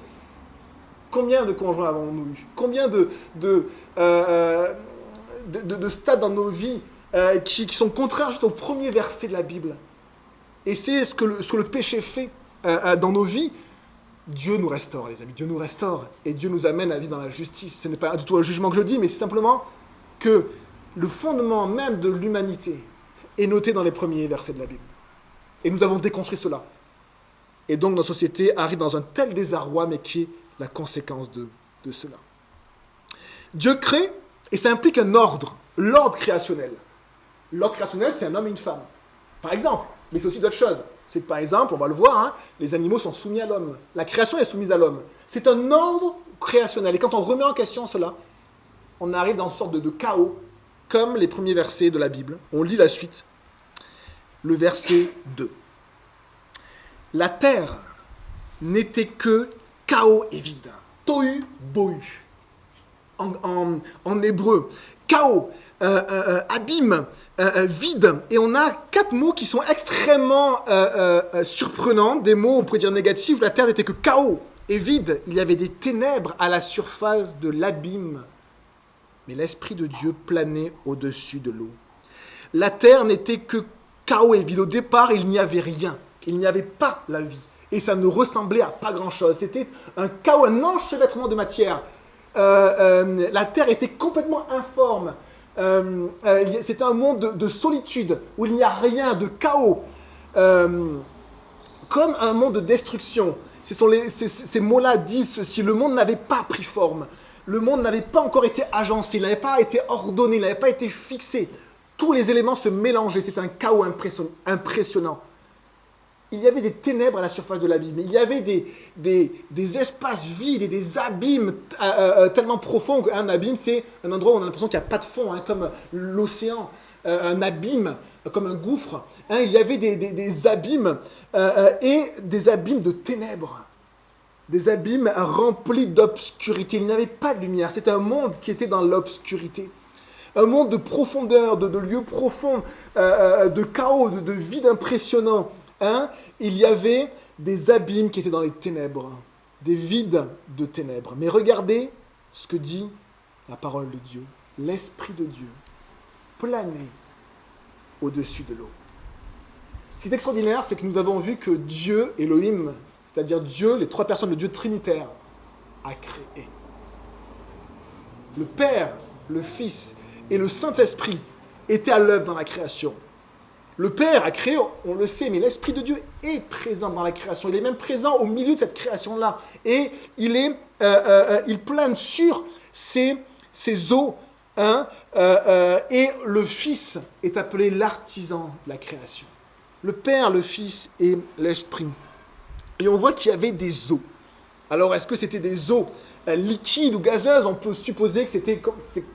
Combien de conjoints avons-nous eu? Combien de stades dans nos vies qui sont contraires juste au premier verset de la Bible? Et c'est ce que le péché fait dans nos vies. Dieu nous restaure, les amis. Dieu nous restaure. Et Dieu nous amène à vivre dans la justice. Ce n'est pas du tout un jugement que je dis, mais c'est simplement que le fondement même de l'humanité est noté dans les premiers versets de la Bible. Et nous avons déconstruit cela. Et donc notre société arrive dans un tel désarroi, mais qui est la conséquence de cela. Dieu crée, et ça implique un ordre, l'ordre créationnel. L'ordre créationnel, c'est un homme et une femme. Par exemple, mais c'est aussi d'autres choses. C'est que par exemple, on va le voir, hein, les animaux sont soumis à l'homme. La création est soumise à l'homme. C'est un ordre créationnel. Et quand on remet en question cela, on arrive dans une sorte de chaos, comme les premiers versets de la Bible. On lit la suite. Le verset 2. La terre n'était que chaos et vide. Tohu bohu. En hébreu. Chaos, abîme, vide. Et on a 4 mots qui sont extrêmement surprenants. Des mots, on pourrait dire négatifs. La terre n'était que chaos et vide. Il y avait des ténèbres à la surface de l'abîme. Mais l'Esprit de Dieu planait au-dessus de l'eau. La terre n'était que chaos et vide. Au départ, il n'y avait rien. Il n'y avait pas la vie. Et ça ne ressemblait à pas grand-chose. C'était un chaos, un enchevêtrement de matière. La terre était complètement informe. C'était un monde de solitude, où il n'y a rien, de chaos. Comme un monde de destruction. Ces mots-là disent ceci. Le monde n'avait pas pris forme. Le monde n'avait pas encore été agencé, il n'avait pas été ordonné, il n'avait pas été fixé. Tous les éléments se mélangeaient, c'était un chaos impressionnant. Il y avait des ténèbres à la surface de l'abîme, il y avait des espaces vides et des abîmes tellement profonds qu'un abîme, c'est un endroit où on a l'impression qu'il n'y a pas de fond, hein, comme l'océan, un abîme, comme un gouffre. Hein, il y avait des abîmes et des abîmes de ténèbres. Des abîmes remplis d'obscurité. Il n'y avait pas de lumière. C'était un monde qui était dans l'obscurité. Un monde de profondeur, de lieux profonds, de chaos, de vide impressionnant. Hein? Il y avait des abîmes qui étaient dans les ténèbres, des vides de ténèbres. Mais regardez ce que dit la parole de Dieu. L'Esprit de Dieu planait au-dessus de l'eau. Ce qui est extraordinaire, c'est que nous avons vu que Dieu, Elohim, c'est-à-dire Dieu, les trois personnes de Dieu trinitaire, a créé. Le Père, le Fils et le Saint-Esprit étaient à l'œuvre dans la création. Le Père a créé, on le sait, mais l'Esprit de Dieu est présent dans la création. Il est même présent au milieu de cette création-là. Et il plane sur ces eaux. Et le Fils est appelé l'artisan de la création. Le Père, le Fils et l'Esprit. Et on voit qu'il y avait des eaux. Alors, est-ce que c'était des eaux liquides ou gazeuses? On peut supposer que c'est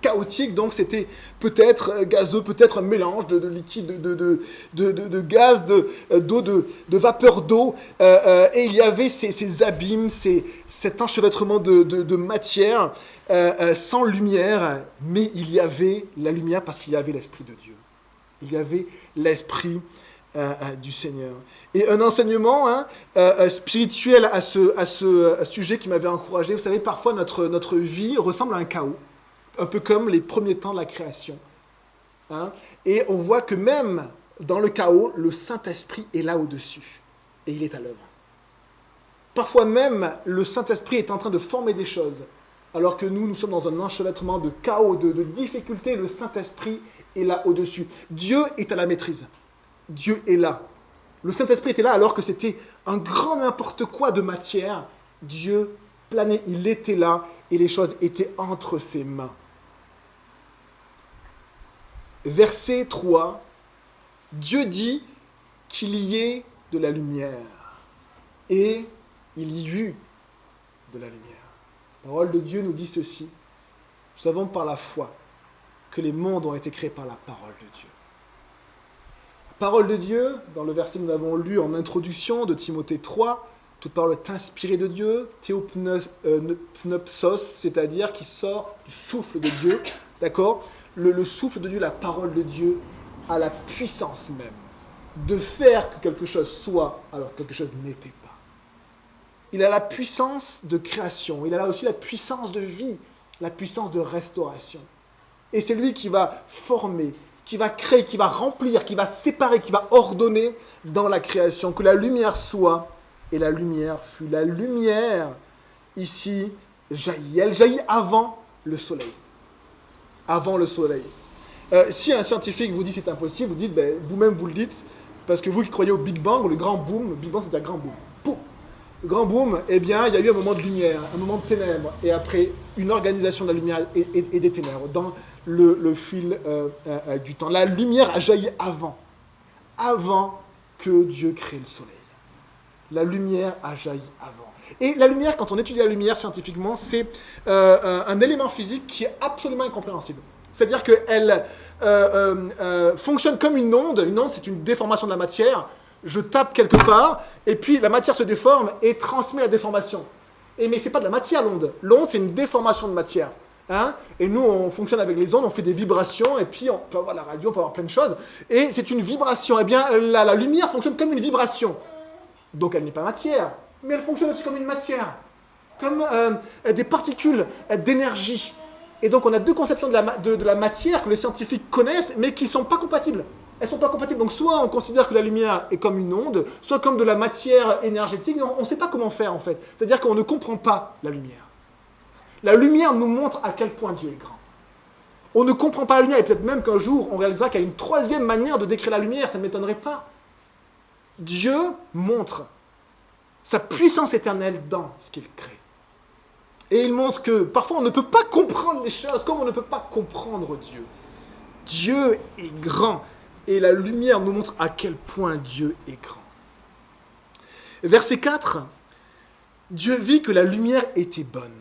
chaotique, donc c'était peut-être gazeux, peut-être un mélange de liquide, de gaz, d'eau, de vapeur d'eau. Et il y avait ces abîmes, cet enchevêtrement de matière sans lumière, mais il y avait la lumière parce qu'il y avait l'Esprit de Dieu. Il y avait l'Esprit du Seigneur. Et un enseignement spirituel à ce sujet qui m'avait encouragé. Vous savez, parfois notre vie ressemble à un chaos, un peu comme les premiers temps de la création. Et on voit que même dans le chaos, le Saint-Esprit est là au-dessus. Et il est à l'œuvre. Parfois même, le Saint-Esprit est en train de former des choses. Alors que nous sommes dans un enchevêtrement de chaos, de difficultés. Le Saint-Esprit est là au-dessus. Dieu est à la maîtrise. Dieu est là. Le Saint-Esprit était là alors que c'était un grand n'importe quoi de matière. Dieu planait, il était là et les choses étaient entre ses mains. Verset 3, Dieu dit qu'il y ait de la lumière. Et il y eut de la lumière. La parole de Dieu nous dit ceci. Nous savons par la foi que les mondes ont été créés par la parole de Dieu. Parole de Dieu, dans le verset que nous avons lu en introduction de Timothée 3, toute parole est inspirée de Dieu, théopneustos, c'est-à-dire qui sort du souffle de Dieu, d'accord? Le souffle de Dieu, la parole de Dieu, a la puissance même de faire que quelque chose soit alors que quelque chose n'était pas. Il a la puissance de création, il a aussi la puissance de vie, la puissance de restauration. Et c'est lui qui va former, qui va créer, qui va remplir, qui va séparer, qui va ordonner dans la création, que la lumière soit, et la lumière fut. La lumière, ici, jaillit. Elle jaillit avant le soleil. Avant le soleil. Si un scientifique vous dit c'est impossible, vous dites, vous-même vous le dites, parce que vous qui croyez au Big Bang, le grand boom, le Big Bang c'est un grand boom. Poum. Le grand boom, eh bien, il y a eu un moment de lumière, un moment de ténèbres, et après, une organisation de la lumière et des ténèbres dans le fil du temps. La lumière a jailli avant que Dieu crée le soleil. La lumière a jailli avant. Et la lumière, quand on étudie la lumière scientifiquement, c'est un élément physique qui est absolument incompréhensible. C'est-à-dire qu'elle fonctionne comme une onde. Une onde, c'est une déformation de la matière. Je tape quelque part, et puis la matière se déforme et transmet la déformation. Mais ce n'est pas de la matière, l'onde. L'onde, c'est une déformation de matière. Et nous, on fonctionne avec les ondes, on fait des vibrations, et puis on peut avoir la radio, on peut avoir plein de choses. Et c'est une vibration. Eh bien, la lumière fonctionne comme une vibration. Donc elle n'est pas matière, mais elle fonctionne aussi comme une matière. Comme des particules d'énergie. Et donc on a deux conceptions de la matière que les scientifiques connaissent, mais qui ne sont pas compatibles. Elles ne sont pas compatibles. Donc soit on considère que la lumière est comme une onde, soit comme de la matière énergétique. On ne sait pas comment faire en fait. C'est-à-dire qu'on ne comprend pas la lumière. La lumière nous montre à quel point Dieu est grand. On ne comprend pas la lumière et peut-être même qu'un jour on réalisera qu'il y a une troisième manière de décrire la lumière. Ça ne m'étonnerait pas. Dieu montre sa puissance éternelle dans ce qu'il crée. Et il montre que parfois on ne peut pas comprendre les choses comme on ne peut pas comprendre Dieu. Dieu est grand. Et la lumière nous montre à quel point Dieu est grand. Verset 4. Dieu vit que la lumière était bonne.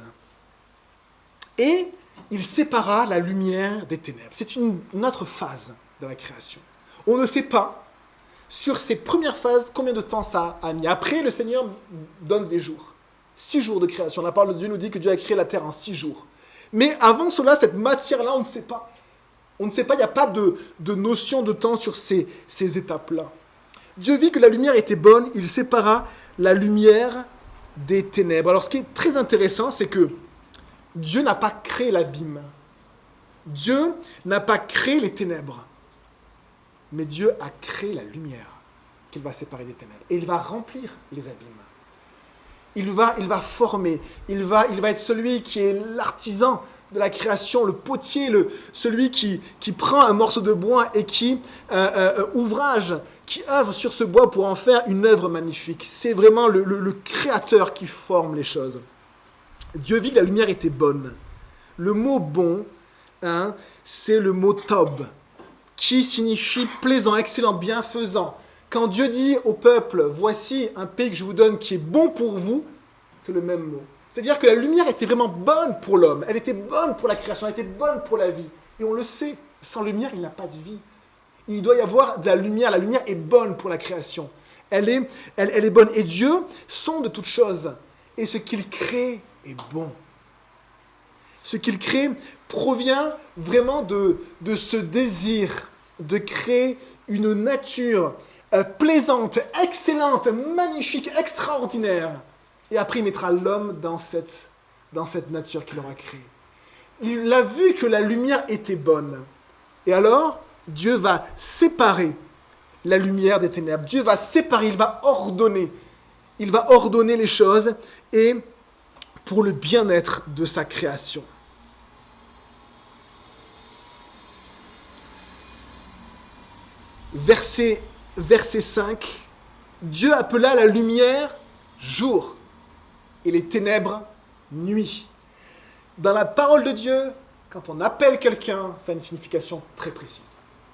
Et il sépara la lumière des ténèbres. C'est une autre phase de la création. On ne sait pas, sur ces premières phases, combien de temps ça a mis. Après, le Seigneur donne des jours. 6 jours de création. La parole de Dieu nous dit que Dieu a créé la terre en 6 jours. Mais avant cela, cette matière-là, on ne sait pas. On ne sait pas, il n'y a pas de notion de temps sur ces étapes-là. Dieu vit que la lumière était bonne, il sépara la lumière des ténèbres. Alors ce qui est très intéressant, c'est que Dieu n'a pas créé l'abîme. Dieu n'a pas créé les ténèbres. Mais Dieu a créé la lumière qu'il va séparer des ténèbres. Et il va remplir les abîmes. Il va former. Il va être celui qui est l'artisan de la création, le potier, celui qui prend un morceau de bois et qui œuvre sur ce bois pour en faire une œuvre magnifique. C'est vraiment le créateur qui forme les choses. Dieu vit que la lumière était bonne. Le mot bon, c'est le mot tob, qui signifie plaisant, excellent, bienfaisant. Quand Dieu dit au peuple, voici un pays que je vous donne qui est bon pour vous, c'est le même mot. C'est-à-dire que la lumière était vraiment bonne pour l'homme, elle était bonne pour la création, elle était bonne pour la vie. Et on le sait, sans lumière, il n'a pas de vie. Il doit y avoir de la lumière est bonne pour la création. Elle est bonne. Et Dieu sonde toutes choses. Et ce qu'il crée est bon. Ce qu'il crée provient vraiment de ce désir de créer une nature plaisante, excellente, magnifique, extraordinaire. Et après, il mettra l'homme dans cette nature qu'il aura créée. Il a vu que la lumière était bonne. Et alors, Dieu va séparer la lumière des ténèbres. Dieu va séparer, il va ordonner. Il va ordonner les choses et pour le bien-être de sa création. Verset 5. Dieu appela la lumière jour et les ténèbres nuit. Dans la parole de Dieu, quand on appelle quelqu'un, ça a une signification très précise.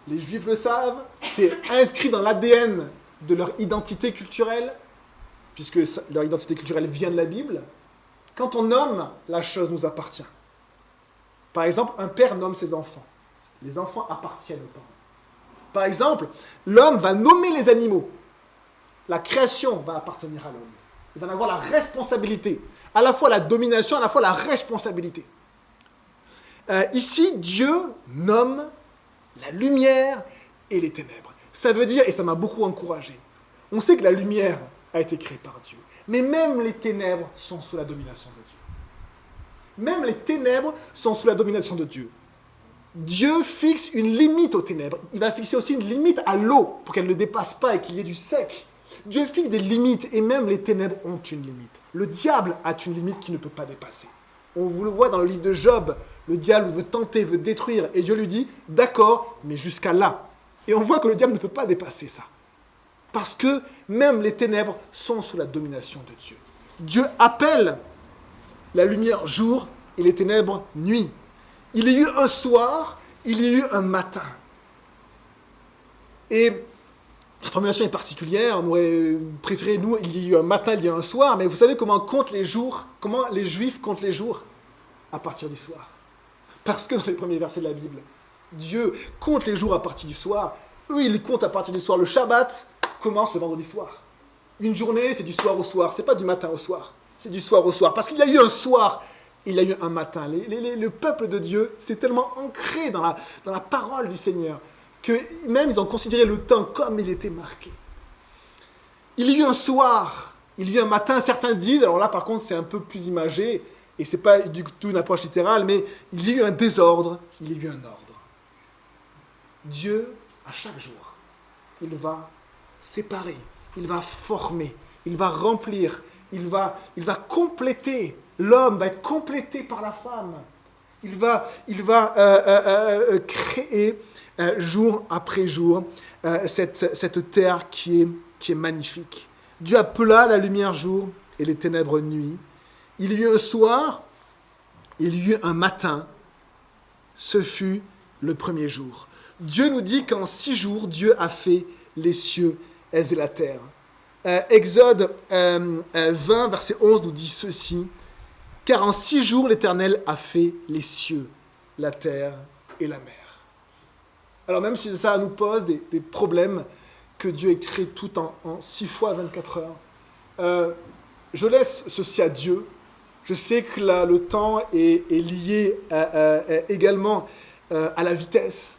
Les Juifs le savent, c'est inscrit dans l'ADN de leur identité culturelle, puisque leur identité culturelle vient de la Bible. Quand on nomme, la chose nous appartient. Par exemple, un père nomme ses enfants. Les enfants appartiennent aux parents. Par exemple, l'homme va nommer les animaux. La création va appartenir à l'homme. Il va en avoir la responsabilité. À la fois la domination, à la fois la responsabilité. Ici, Dieu nomme la lumière et les ténèbres. Ça veut dire, et ça m'a beaucoup encouragé, on sait que la lumière a été créée par Dieu. Mais même les ténèbres sont sous la domination de Dieu. Même les ténèbres sont sous la domination de Dieu. Dieu fixe une limite aux ténèbres. Il va fixer aussi une limite à l'eau pour qu'elle ne dépasse pas et qu'il y ait du sec. Dieu fixe des limites et même les ténèbres ont une limite. Le diable a une limite qu'il ne peut pas dépasser. On vous le voit dans le livre de Job. Le diable veut tenter, veut détruire et Dieu lui dit « D'accord, mais jusqu'à là ». Et on voit que le diable ne peut pas dépasser ça. Parce que même les ténèbres sont sous la domination de Dieu. Dieu appelle la lumière jour et les ténèbres nuit. Il y a eu un soir, il y a eu un matin. Et la formulation est particulière, on aurait préféré, nous, il y a eu un matin, il y a eu un soir, mais vous savez comment on compte les jours, comment les Juifs comptent les jours? À partir du soir. Parce que dans les premiers versets de la Bible, Dieu compte les jours à partir du soir. Eux, ils comptent à partir du soir. Le Shabbat commence le vendredi soir. Une journée, c'est du soir au soir. C'est pas du matin au soir. C'est du soir au soir. Parce qu'il y a eu un soir, il y a eu un matin. Le peuple de Dieu, c'est tellement ancré dans la parole du Seigneur que même ils ont considéré le temps comme il était marqué. Il y a eu un soir, il y a eu un matin. Certains disent, alors là par contre c'est un peu plus imagé, et c'est pas du tout une approche littérale, mais il y a eu un désordre, il y a eu un ordre. Dieu, à chaque jour, il va séparer, il va former, il va remplir, il va compléter. L'homme va être complété par la femme. Il va créer jour après jour cette terre qui est magnifique. Dieu appela la lumière jour et les ténèbres nuit. Il y eut un soir, il y eut un matin. Ce fut le premier jour. Dieu nous dit qu'en 6 jours, Dieu a fait les cieux et la terre. Exode 20, verset 11 nous dit ceci. Car en 6 jours, l'Éternel a fait les cieux, la terre et la mer. Alors même si ça nous pose des problèmes, que Dieu ait créé tout en 6 fois 24 heures, je laisse ceci à Dieu. Je sais que le temps est lié également à la vitesse.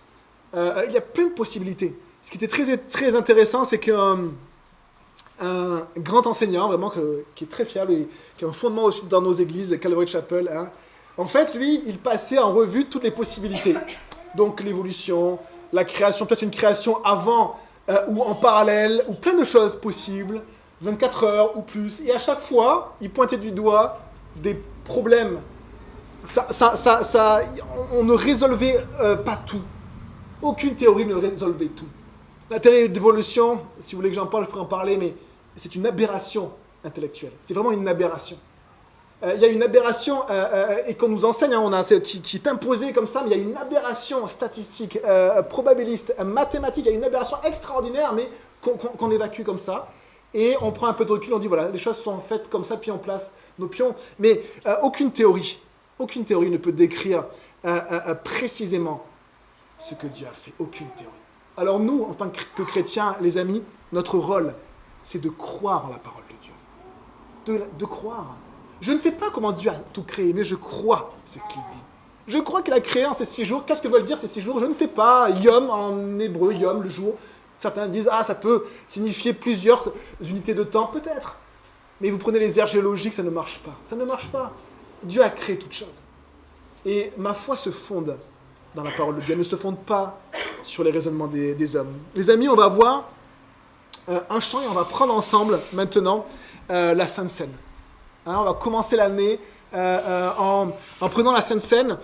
Il y a plein de possibilités. Ce qui était très, très intéressant, c'est que un grand enseignant, vraiment, qui est très fiable et qui a un fondement aussi dans nos églises, Calvary Chapel. Hein. En fait, lui, il passait en revue toutes les possibilités. Donc l'évolution, la création, peut-être une création avant ou en parallèle, ou plein de choses possibles, 24 heures ou plus. Et à chaque fois, il pointait du doigt des problèmes. On ne résolvait pas tout. Aucune théorie ne résolvait tout. La théorie d'évolution, si vous voulez que j'en parle, je pourrais en parler, mais c'est une aberration intellectuelle. C'est vraiment une aberration. Il y a une aberration, et qu'on nous enseigne, hein, qui est imposée comme ça, mais il y a une aberration statistique, probabiliste, mathématique, il y a une aberration extraordinaire, mais qu'on évacue comme ça. Et on prend un peu de recul, on dit voilà, les choses sont faites comme ça, puis on place nos pions. Mais aucune théorie ne peut décrire précisément ce que Dieu a fait. Aucune théorie. Alors nous, en tant que chrétiens, les amis, notre rôle, c'est de croire en la parole de Dieu. De croire. Je ne sais pas comment Dieu a tout créé, mais je crois ce qu'il dit. Je crois qu'il a créé en ces 6 jours. Qu'est-ce que veulent dire ces 6 jours? Je ne sais pas. Yom en hébreu, yom, le jour. Certains disent, ça peut signifier plusieurs unités de temps, peut-être. Mais vous prenez les aires géologiques, ça ne marche pas. Ça ne marche pas. Dieu a créé toutes choses. Et ma foi se fonde dans la parole de Dieu. Elle ne se fonde pas sur les raisonnements des hommes. Les amis, on va voir un chant et on va prendre ensemble maintenant la Sainte Seine. Hein, on va commencer l'année en prenant la Sainte Seine.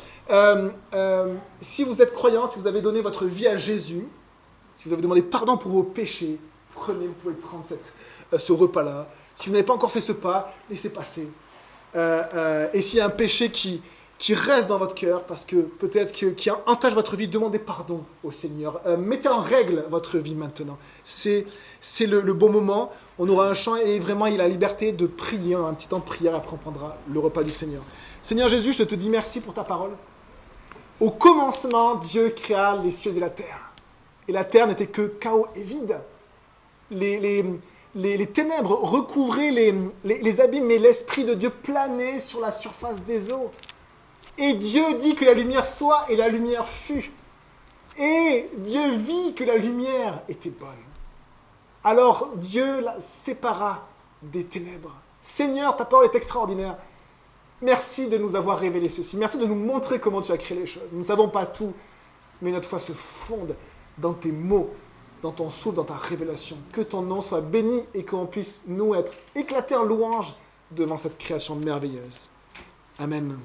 Si vous êtes croyant, si vous avez donné votre vie à Jésus, si vous avez demandé pardon pour vos péchés, vous pouvez prendre ce repas-là. Si vous n'avez pas encore fait ce pas, laissez passer. Et s'il y a un péché qui reste dans votre cœur, parce que peut-être qui entache votre vie, demandez pardon au Seigneur. Mettez en règle votre vie maintenant. C'est le bon moment. On aura un chant et vraiment il a la liberté de prier, un petit temps de prière, après on prendra le repas du Seigneur. Seigneur Jésus, je te dis merci pour ta parole. Au commencement, Dieu créa les cieux et la terre. Et la terre n'était que chaos et vide. Les ténèbres recouvraient les abîmes, mais l'Esprit de Dieu planait sur la surface des eaux. Et Dieu dit que la lumière soit, et la lumière fut. Et Dieu vit que la lumière était bonne. Alors Dieu la sépara des ténèbres. Seigneur, ta parole est extraordinaire. Merci de nous avoir révélé ceci. Merci de nous montrer comment tu as créé les choses. Nous ne savons pas tout, mais notre foi se fonde dans tes mots, dans ton souffle, dans ta révélation. Que ton nom soit béni et qu'on puisse nous être éclatés en louange devant cette création merveilleuse. Amen.